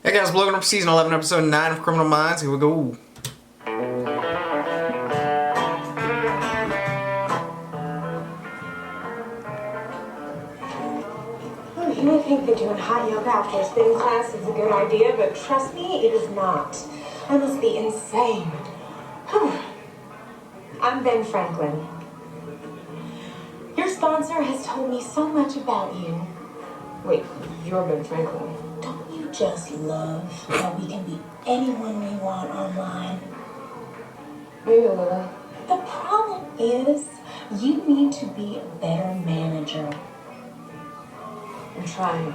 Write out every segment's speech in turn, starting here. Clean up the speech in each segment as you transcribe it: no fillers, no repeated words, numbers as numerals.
Hey guys, Logan up season 11, episode 9 of Criminal Minds. Here we go. You may think that doing hot yoga after a spin class is a good idea, but trust me, it is not. I must be insane. Whew. I'm Ben Franklin. Your sponsor has told me so much about you. Wait, you're Ben Franklin. Don't you just love how we can be anyone we want online? Maybe a little. The problem is, you need to be a better manager. I'm trying.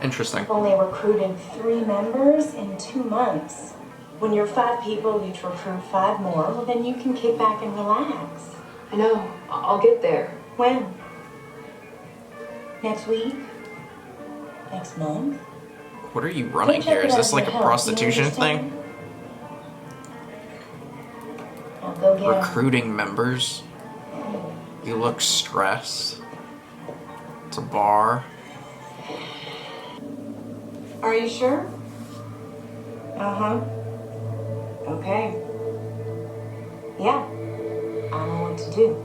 Interesting. I've only recruited 3 members in 2 months. When you're 5 people, you recruit 5 more. Well, then you can kick back and relax. I know. I'll get there. When? Next week? Next month? What are you running here? Is this like a prostitution thing? I'll go get 'em. Recruiting members? You look stressed. It's a bar. Are you sure? Uh-huh. Okay. Yeah. I know what to do.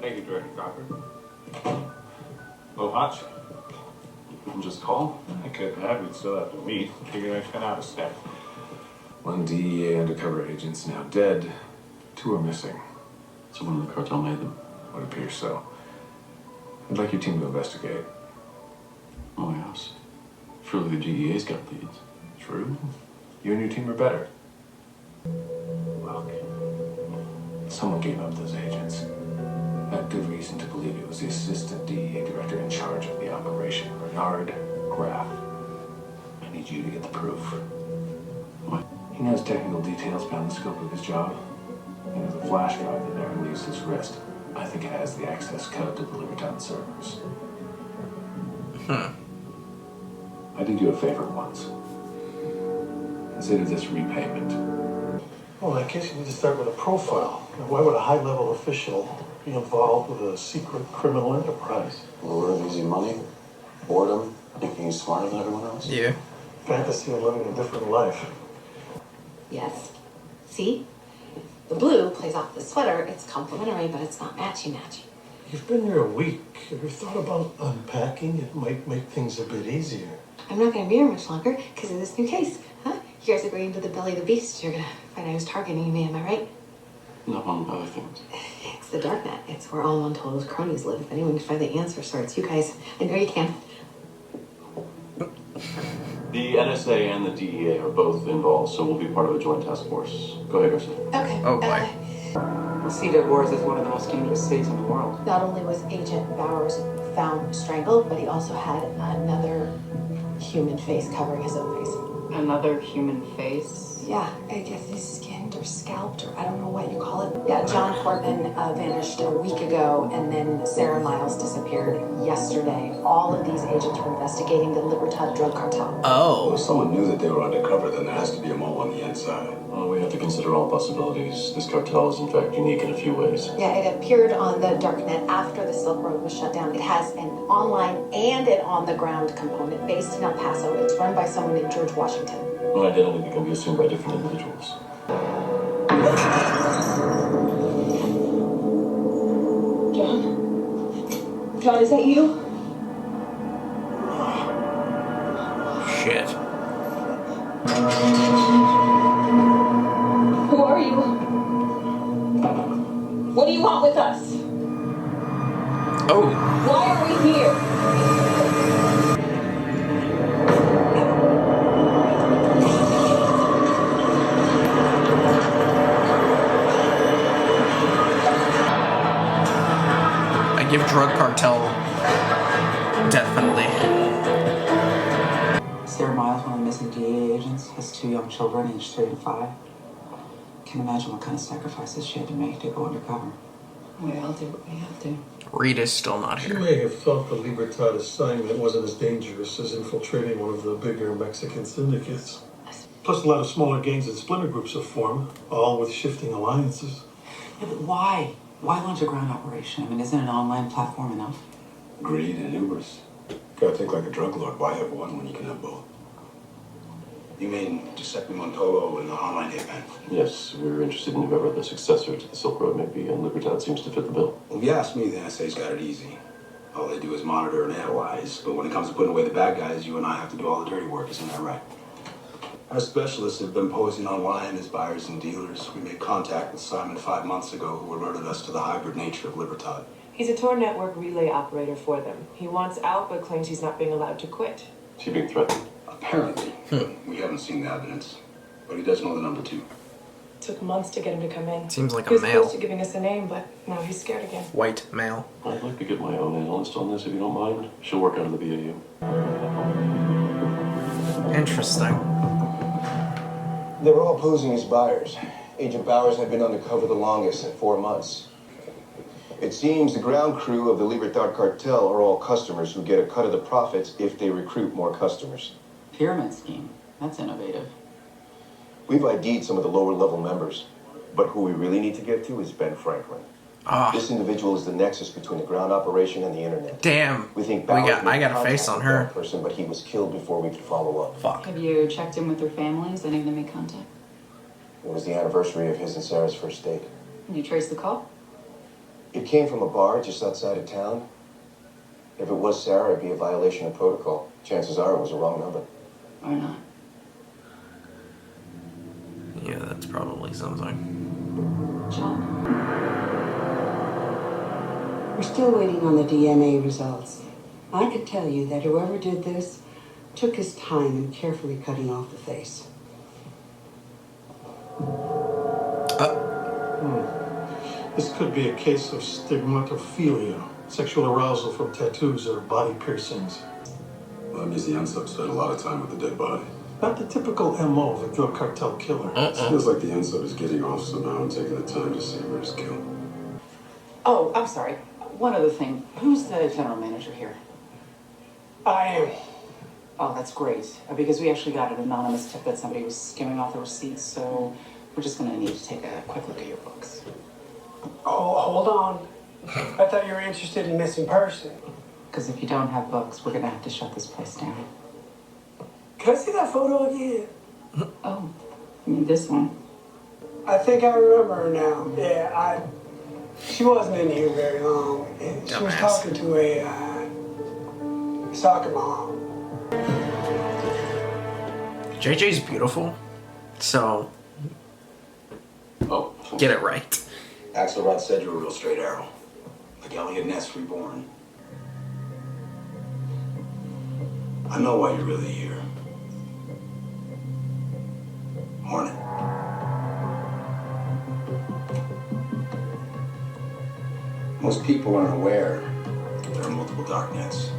Thank you, Director Crocker. Oh, Hotch. You couldn't just call? I couldn't have. We'd still have to meet. Figured I'd cut out a step. 1 DEA undercover agent's now dead. 2 are missing. Someone in the cartel made them. Would appear so. I'd like your team to investigate. Oh, yes. Surely the DEA's got leads. True. You and your team are better. Look. Someone gave up those agents. I had good reason to believe it was the assistant DEA director in charge of the operation, Bernard Graff. I need you to get the proof. What? He knows technical details beyond the scope of his job. You know, the flash drive that never leaves his wrist. I think it has the access code to the Liberton servers. I did you a favor once. Consider this repayment. Well, in that case, you need to start with a profile. Now, why would a high-level official be involved with a secret criminal enterprise? Lure of easy money, boredom, thinking he's smarter than everyone else. Yeah. Fantasy of living a different life. Yes. See? The blue plays off the sweater. It's complementary, but it's not matchy-matchy. You've been there a week. Have you thought about unpacking? It might make things a bit easier. I'm not going to be here much longer because of this new case. Huh? You guys are going to the belly of the beast. You're going to find out who's targeting me, am I right? Not on other things. It's the darknet. It's where all Montalvo's cronies live. If anyone can find the answer, so it's you guys. I know you can. The NSA and the DEA are both involved, so we'll be part of a joint task force. Go ahead, Garcia. Okay. Oh boy. Cedar Wars is one of the most dangerous cities in the world. Not only was Agent Bowers found strangled, but he also had another human face covering his own face. Another human face. Yeah, I guess he's skinned or scalped or I don't know what you call it. Yeah, John Portman vanished a week ago, and then Sarah Miles disappeared yesterday. All of these agents were investigating the Libertad drug cartel. Well, Oh. if someone knew that they were undercover, then there has to be a mole on the inside. Well, we have to consider all possibilities. This cartel is, in fact, unique in a few ways. Yeah, it appeared on the darknet after the Silk Road was shut down. It has an online and an on-the-ground component based in El Paso. It's run by someone named George Washington. An identity that can be assumed by different individuals. John? John, is that you? Shit. Who are you? What do you want with us? Oh. Why are we here? I give drug cartel death penalty. Sarah Miles, one of the missing DEA agents, has 2 young children, aged 3 and 5. Can't imagine what kind of sacrifices she had to make to go undercover. I'll do what we have to. Rita's still not She here. may have thought the Libertad assignment wasn't as dangerous as infiltrating one of the bigger Mexican syndicates. Plus, a lot of smaller gangs and splinter groups have formed, all with shifting alliances. Yeah, but why? Why launch a ground operation? I mean, isn't an online platform enough? Greed and hubris. Gotta think like a drug lord. Why have one when you can have both? You mean Giuseppe Montolo and the online hitman? Yes, we're interested in whoever the successor to the Silk Road may be, and Libertad seems to fit the bill. Well, if you ask me, the NSA's got it easy. All they do is monitor and analyze. But when it comes to putting away the bad guys, you and I have to do all the dirty work, isn't that right? Our specialists have been posing online as buyers and dealers. We made contact with Simon 5 months ago, who alerted us to the hybrid nature of Libertad. He's a Tor network relay operator for them. He wants out, but claims he's not being allowed to quit. Is he being threatened? Apparently. We haven't seen the evidence. But he does know the number 2. Took months to get him to come in. Seems like He a was male. close to giving us a name, but now he's scared again. White male. I'd like to get my own analyst on this, if you don't mind. She'll work out of the BAU. Interesting. They were all posing as buyers. Agent Bowers had been undercover the longest, at 4 months. It seems the ground crew of the Libertad cartel are all customers who get a cut of the profits if they recruit more customers. Pyramid scheme. That's innovative. We've ID'd some of the lower level members, but who we really need to get to is Ben Franklin. This individual is the nexus between the ground operation and the internet. Damn. We think I Bowers made got a contact face on with her. that person, but he was killed before we could follow up. Fuck. Have you checked in with their families? Any of them make contact? It was the anniversary of his and Sarah's first date. Can you trace the call? It came from a bar just outside of town. If it was Sarah, it'd be a violation of protocol. Chances are it was a wrong number. Or not? Yeah, that's probably something. John? We're still waiting on the DNA results. I could tell you that whoever did this took his time in carefully cutting off the face. This could be a case of stigmatophilia, sexual arousal from tattoos or body piercings. Well, that means the unsub spent a lot of time with the dead body. Not the typical MO of a drug cartel killer. It feels like the unsub is getting off somehow and taking the time to savor his kill. Oh, I'm sorry. One other thing. Who's the general manager here? I am. Oh, that's great. Because we actually got an anonymous tip that somebody was skimming off the receipts, so we're just gonna need to take a quick look at your books. Oh, hold on. I thought you were interested in missing person. Because if you don't have books, we're gonna have to shut this place down. Can I see that photo again? Oh, you mean this one? I think I remember her now. Yeah, she wasn't in here very long. And she was talking to a soccer mom. JJ's beautiful, so get it right. Axelrod said you were a real straight arrow. Like Elliot Ness reborn. I know why you're really here. Hornet. Most people aren't aware that there are multiple darknets.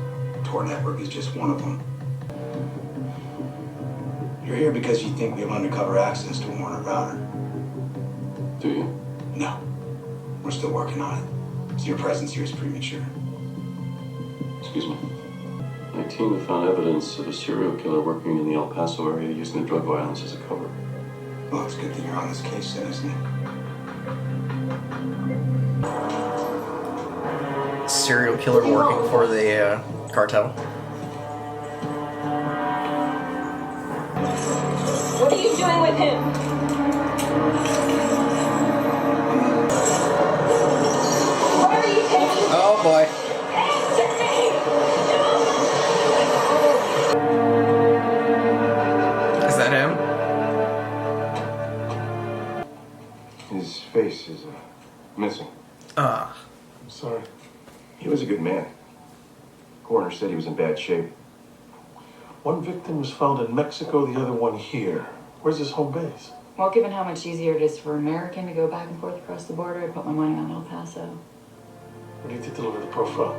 Tor network is just one of them. You're here because you think we have undercover access to a Hornet router. Do you? No. We're still working on it. So your presence here is premature. Excuse me. My team have found evidence of a serial killer working in the El Paso area using the drug violence as a cover. Well, it's a good thing you're on this case then, isn't it? Serial killer working for the cartel. What are you doing with him? Where are you taking him? Oh boy. Is that him? His face is missing. I'm sorry. He was a good man. Coroner said he was in bad shape. One victim was found in Mexico, the other one here. Where's his home base? Well, given how much easier it is for an American to go back and forth across the border, I'd put my money on El Paso. We need to deliver the profile.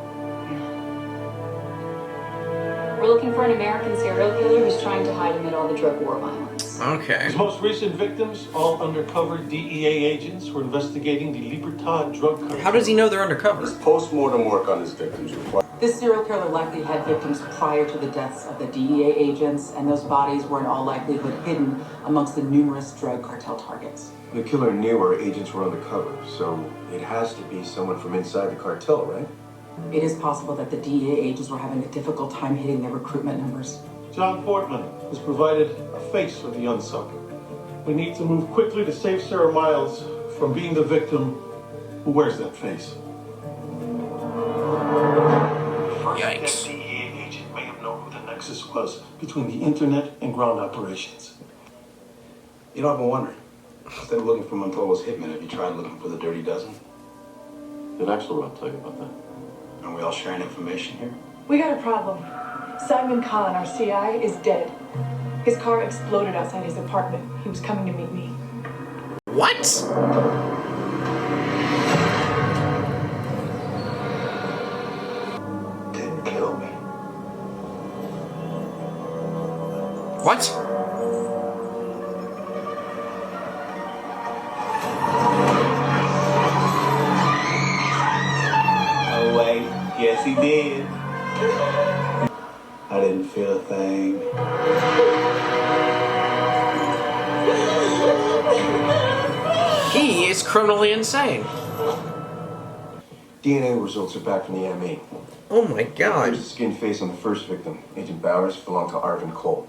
We're looking for an American serial killer who's trying to hide amid all the drug war violence. case. Okay. His most recent victims, all undercover DEA agents, were investigating the Libertad drug cartel. How does he know they're undercover? Does post-mortem work on his victims require? This serial killer likely had victims prior to the deaths of the DEA agents, and those bodies were in all likelihood hidden amongst the numerous drug cartel targets. The killer knew our agents were undercover, so it has to be someone from inside the cartel, right? It is possible that the DEA agents were having a difficult time hitting their recruitment numbers. John Portman has provided a face for the unsung. We need to move quickly to save Sarah Miles from being the victim who wears that face. Yikes. That DEA agent may have known who the nexus was between the internet and ground operations. You know, I've been wondering. Instead of looking for Montalvo's hitman, have you tried looking for the Dirty Dozen? Did Axelrod tell you about that? Are we all sharing information here? We got a problem. Simon Khan, our CI, is dead. His car exploded outside his apartment. He was coming to meet me. What? Didn't kill me. What? Oh wait, yes he did. I didn't feel a thing. He is criminally insane. DNA results are back from the ME. Oh my god. There's a skinned face on the first victim. Agent Bowers belonged to Arvin Cole.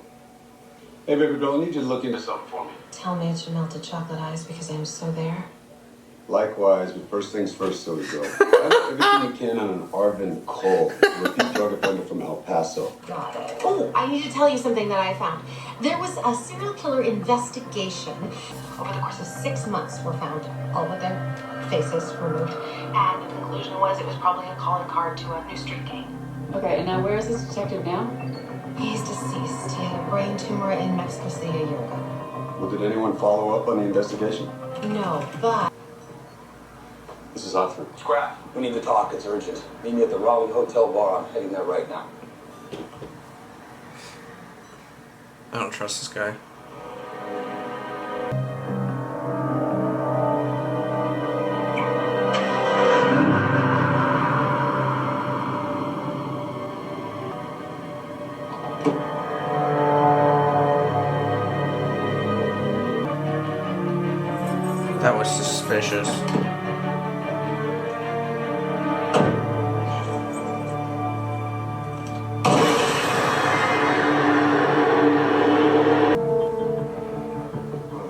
Hey baby girl, I need you to look into something for me. Tell me it's your melted chocolate eyes because I'm so there. Likewise, but first things first, so we go. I know everything you can on an Arvin Cole, a repeat drug offender from El Paso. Got it. Oh, I need to tell you something that I found. There was a serial killer investigation. Over the course of 6 months, were found all with their faces removed. And the conclusion was it was probably a calling card to a New Street gang. Okay, and now where is this detective now? He's deceased. He had a brain tumor in Mexico City a year ago. Well, did anyone follow up on the investigation? No, but... This is Oxford. Scrap. We need to talk. It's urgent. Meet me at the Raleigh Hotel bar. I'm heading there right now. I don't trust this guy. That was suspicious.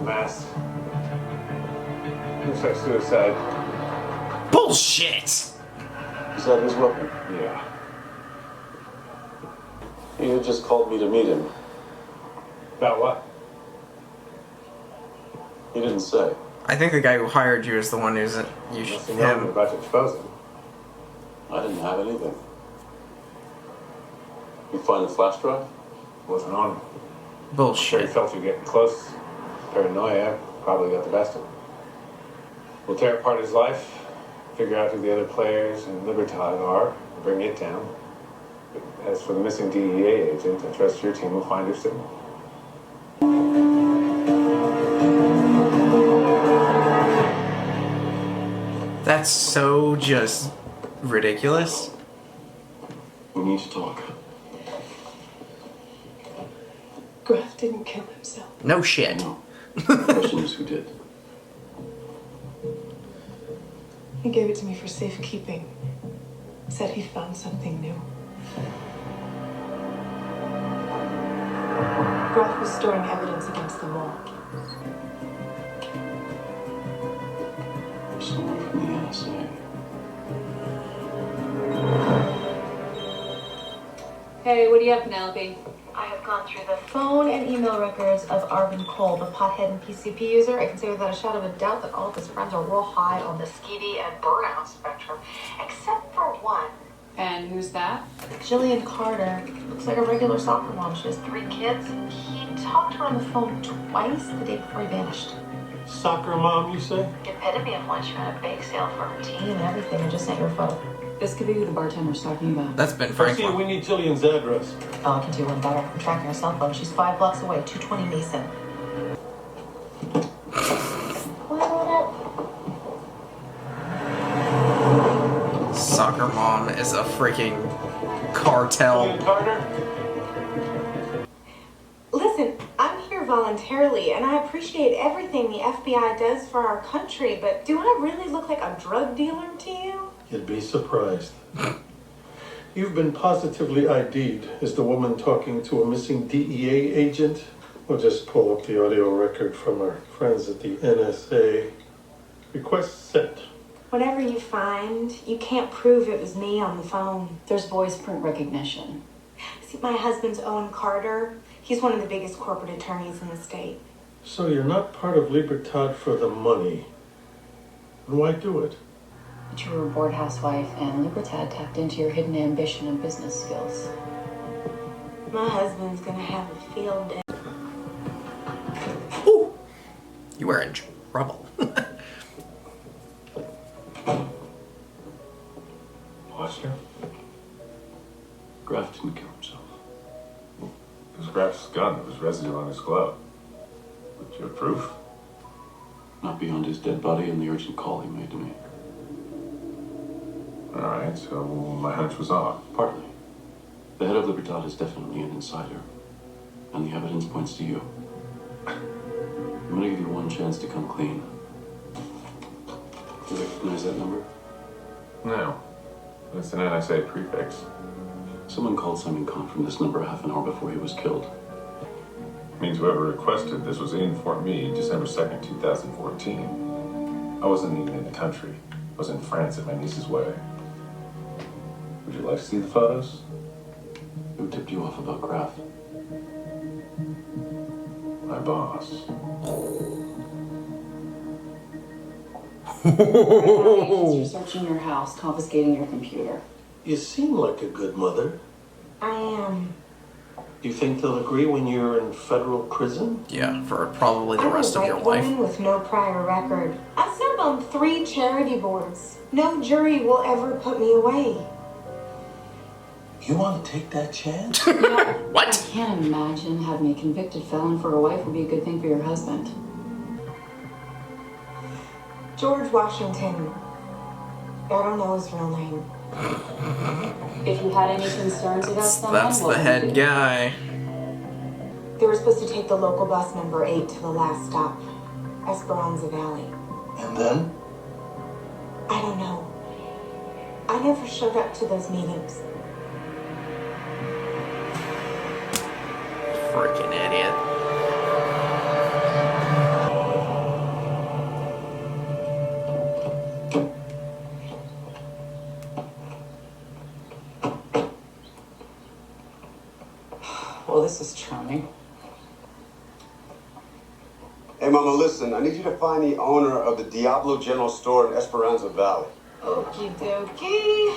Mass. Looks like suicide. Bullshit! Is that his weapon? Yeah. He had just called me to meet him. About what? He didn't say. I think the guy who hired you is the one who's you Must have known we were about to expose him. I didn't have anything. You find the flash drive? Wasn't on him. Sure he Bullshit. felt you getting close. Paranoia probably got the best of him. We'll tear apart his life, figure out who the other players in Libertad are, and bring it down. But as for the missing DEA agent, I trust your team will find her soon. That's so just ridiculous. We need to talk. Graf didn't kill himself. No shit. No. The question is who did. He gave it to me for safekeeping. Said he found something new. Graf was storing evidence against the wall. Someone from the NSA. Hey, what do you have, Penelope? I have gone through the phone and email records of Arvin Cole, the pothead and PCP user. I can say without a shadow of a doubt that all of his friends are real high on the skeevy and burnout spectrum, except for one. And who's that? Jillian Carter. Looks like a regular soccer mom. She has 3 kids. He talked to her on the phone twice the day before he vanished. Soccer mom, you say? Epitome of one. She ran a bake sale for her team and everything and just sent your photo. This could be who the bartender's talking about. That's Ben First, Franklin. we need Jillian's address. Oh, I can do one better. I'm tracking her cell phone. She's 5 blocks away, 220 Mason. soccer mom is a freaking cartel. Listen, I'm here voluntarily, and I appreciate everything the FBI does for our country, but do I really look like a drug dealer to you? You'd be surprised. You've been positively ID'd as the woman talking to a missing DEA agent. We'll just pull up the audio record from our friends at the NSA. Request sent. Whatever you find, you can't prove it was me on the phone. There's voice print recognition. See, my husband's Owen Carter. He's one of the biggest corporate attorneys in the state. So you're not part of Libertad for the money. And why do it? But you were a bored housewife, and Libertad tapped into your hidden ambition and business skills. My husband's gonna have a field day. Ooh! You are in trouble. Watched her? Graf didn't kill himself. It was Graf's gun. There was residue on his glove. But you have proof? Not beyond his dead body and the urgent call he made to me. Alright, so my hunch was off. Partly. The head of Libertad is definitely an insider. And the evidence points to you. I'm gonna give you one chance to come clean. You recognize that number? No. It's an NSA prefix. Someone called Simon Kahn from this number half an hour before he was killed. Means whoever requested this was in for me December 2nd, 2014. I wasn't even in the country. I was in France at my niece's wedding. Would you like to see the photos? Who tipped you off about Graf? My boss. Agents are searching your house, confiscating your computer. You seem like a good mother. I am. Do you think they'll agree when you're in federal prison? Yeah, for probably the rest of your I'm a white life. woman with no prior record. I served on 3 charity boards. No jury will ever put me away. You want to take that chance? What? I can't imagine having a convicted felon for a wife would be a good thing for your husband. George Washington. I don't know his real name. If you had any concerns about someone, That's the what would you head do? guy. They were supposed to take the local bus number 8 to the last stop, Esperanza Valley. And then? I don't know. I never showed up to those meetings. Freaking idiot. Well, this is charming. Hey, Mama, listen. I need you to find the owner of the Diablo General Store in Esperanza Valley. Okie dokie.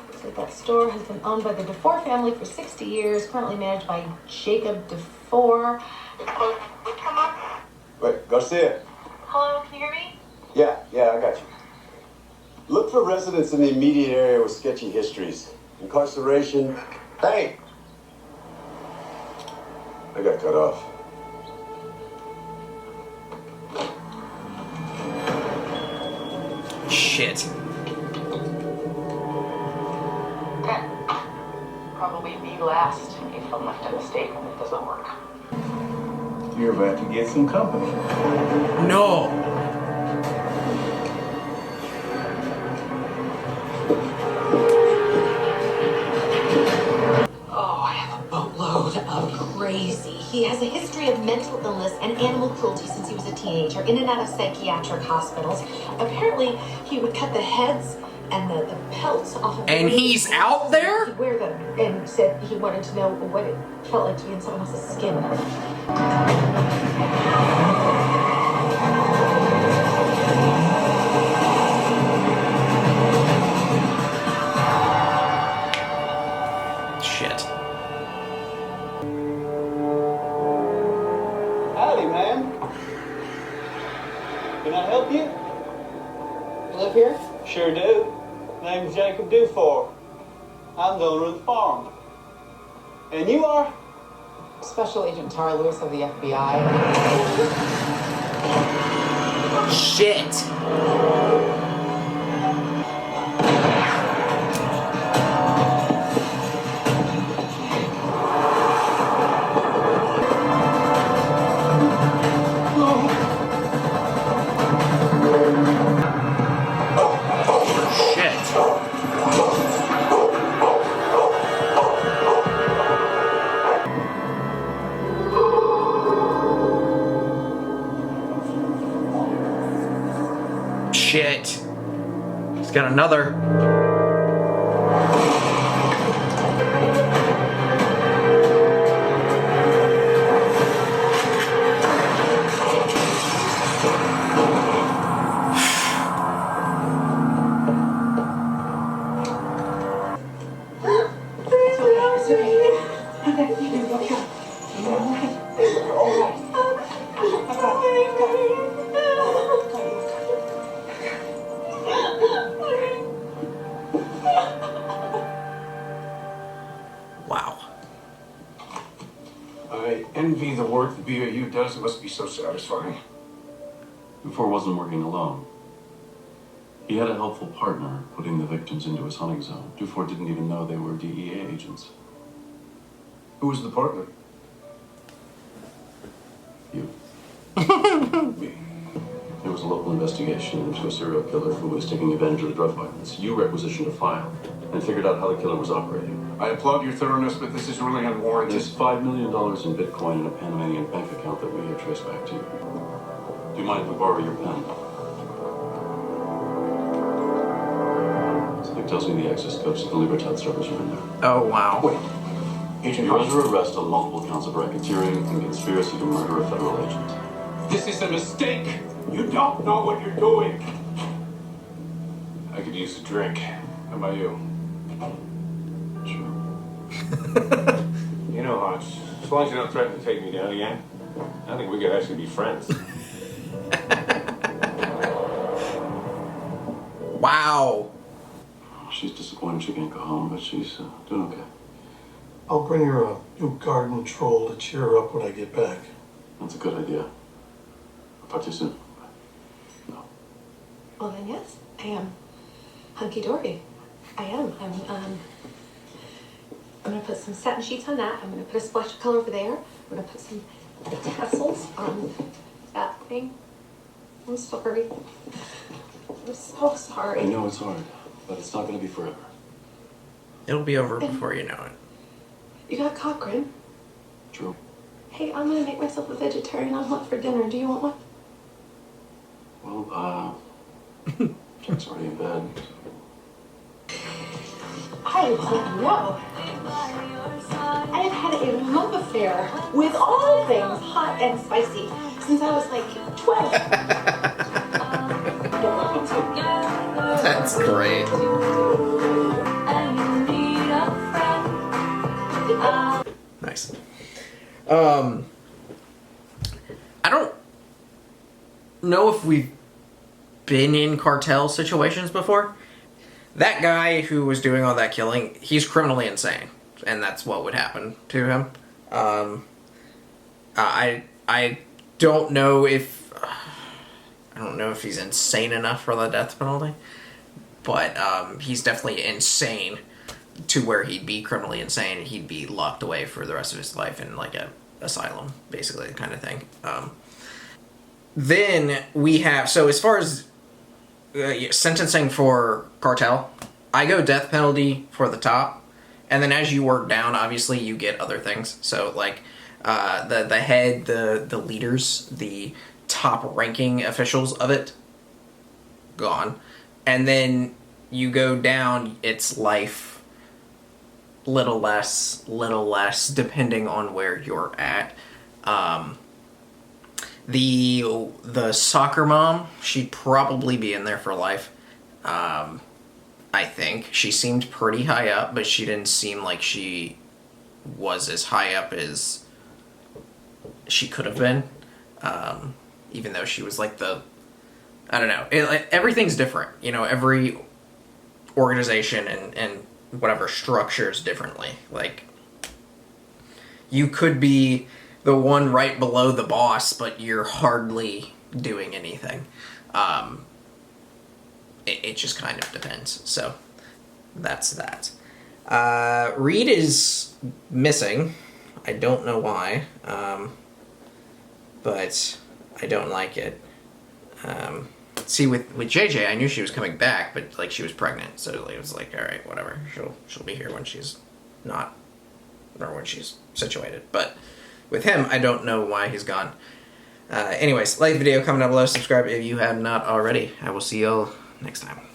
Looks like that store has been owned by the DeFore family for 60 years, currently managed by Jacob DeFore. Wait, Garcia. Hello, can you hear me? Yeah, I got you. Look for residents in the immediate area with sketchy histories. Incarceration. Hey! I got cut off. Shit. Okay. Probably the last if I'm left in the state when it doesn't work. You're about to get some company. No. Oh, I have a boatload of crazy. He has a history of mental illness and animal cruelty since he was a teenager, in and out of psychiatric hospitals. Apparently, he would cut the heads and the pelts off of... And he's out there? He'd wear them and said he wanted to know what it felt like to be in someone else's skin. Shit. Howdy, ma'am. Can I help you? You live here? Sure do. Name's Jacob Dufour. I'm the owner of the farm. And you are? Special Agent Tara Lewis of the FBI. Shit. shit. He's got another. Wow. I envy the work the BAU does. It must be so satisfying. Before wasn't working alone. He had a helpful partner putting the victims into his hunting zone. Dufour didn't even know they were DEA agents. Who was the partner? You. There was a local investigation into a serial killer who was taking advantage of the drug violence. You requisitioned a file and figured out how the killer was operating. I applaud your thoroughness, but this is really unwarranted. There's $5 million in Bitcoin in a Panamanian bank account that we have traced back to you. Do you mind if we borrow your pen? Something tells me the access codes to the Libertad servers are in there. Oh, wow. Wait. Agent You're under arrest on multiple counts of racketeering and conspiracy to murder a federal agent. This is a mistake. You don't know what you're doing. I could use a drink. How about you? Sure. You know, Hodge, as long as you don't threaten to take me down again, I think we could actually be friends. Wow. She's disappointed she can't go home, but she's doing okay. I'll bring her a new garden troll to cheer her up when I get back. That's a good idea. I'll talk to you soon. No. Well then, yes, I am hunky-dory. I am. I'm gonna put some satin sheets on that. I'm gonna put a splash of color over there. I'm gonna put some tassels on that thing. I'm sorry. I'm so sorry. I know it's hard, but it's not gonna be forever. It'll be over before you know it. You got Cochrane. True. Hey, I'm gonna make myself a vegetarian omelet for dinner. Do you want one? Well, Jack's already in bed. I don't know. I have had a love affair with all things hot and spicy since I was like 12. That's great. Nice. I don't know if we've been in cartel situations before. That guy who was doing all that killing, he's criminally insane, and that's what would happen to him. I don't know if he's insane enough for the death penalty, but he's definitely insane to where he'd be criminally insane and he'd be locked away for the rest of his life in like a asylum, basically, kind of thing. Then we have, so as far as sentencing for cartel, I go death penalty for the top, and then as you work down, obviously you get other things. So like the head, the leaders, the top ranking officials of it, gone. And then you go down, it's life, little less, depending on where you're at. The soccer mom, she'd probably be in there for life. I think. She seemed pretty high up, but she didn't seem like she was as high up as she could have been. Even though she was like the... I don't know. Everything's different. You know, every organization and whatever structures differently. Like, you could be the one right below the boss, but you're hardly doing anything. It just kind of depends. So, that's that. Reed is missing. I don't know why. But I don't like it. See, with JJ, I knew she was coming back, but like she was pregnant, so it was like, all right, whatever. She'll be here when she's not, or when she's situated. But with him, I don't know why he's gone. Anyways, like the video, comment down below, subscribe if you have not already. I will see y'all next time.